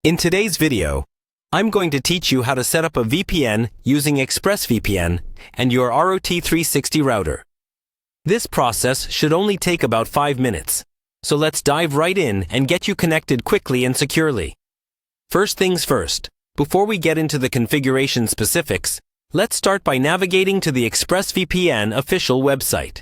In today's video, I'm going to teach you how to set up a VPN using Expressvpn and your Rut360 router. This process should only take about 5 minutes, so let's dive right in and get you connected quickly and securely. First things first, before we get into the configuration specifics, let's start by navigating to the Expressvpn official website.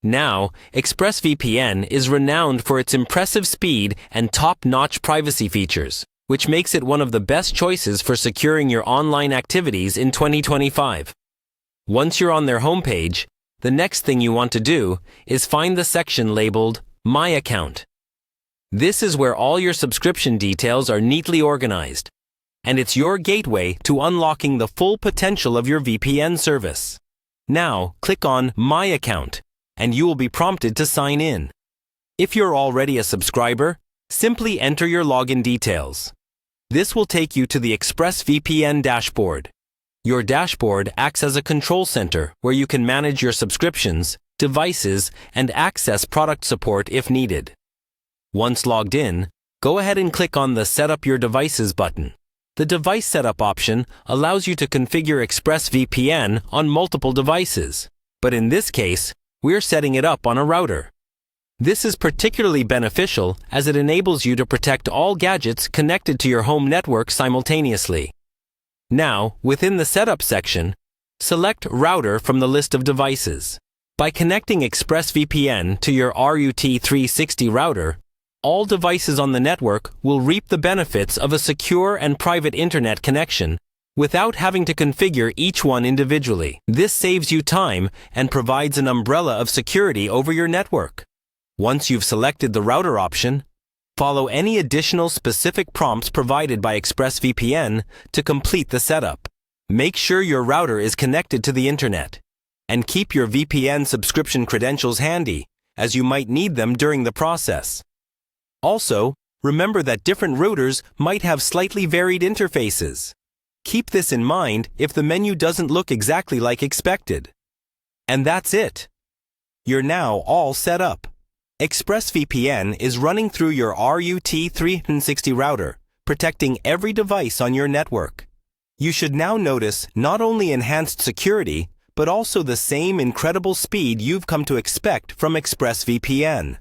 Now, Expressvpn is renowned for its impressive speed and top-notch privacy features, which makes it one of the best choices for securing your online activities in 2025. Once you're on their homepage, the next thing you want to do is find the section labeled My Account. This is where all your subscription details are neatly organized, and it's your gateway to unlocking the full potential of your VPN service. Now, click on My Account, and you will be prompted to sign in. If you're already a subscriber, simply enter your login details. This will take you to the Expressvpn dashboard. Your dashboard acts as a control center where you can manage your subscriptions, devices, and access product support if needed. Once logged in, go ahead and click on the Set Up Your Devices button. The device setup option allows you to configure Expressvpn on multiple devices, but in this case, we're setting it up on a router. This is particularly beneficial as it enables you to protect all gadgets connected to your home network simultaneously. Now, within the Setup section, select Router from the list of devices. By connecting Expressvpn to your Rut360 router, all devices on the network will reap the benefits of a secure and private internet connection without having to configure each one individually. This saves you time and provides an umbrella of security over your network. Once you've selected the router option, follow any additional specific prompts provided by Expressvpn to complete the setup. Make sure your router is connected to the internet, and keep your VPN subscription credentials handy, as you might need them during the process. Also, remember that different routers might have slightly varied interfaces. Keep this in mind if the menu doesn't look exactly like expected. And that's it. You're now all set up. Expressvpn is running through your Rut360 router, protecting every device on your network. You should now notice not only enhanced security, but also the same incredible speed you've come to expect from Expressvpn.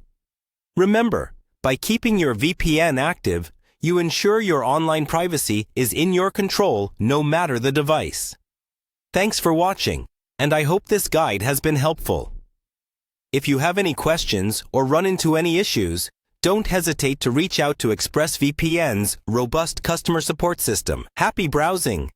Remember, by keeping your VPN active, you ensure your online privacy is in your control no matter the device. Thanks for watching, and I hope this guide has been helpful. If you have any questions or run into any issues, don't hesitate to reach out to Expressvpn's robust customer support system. Happy browsing!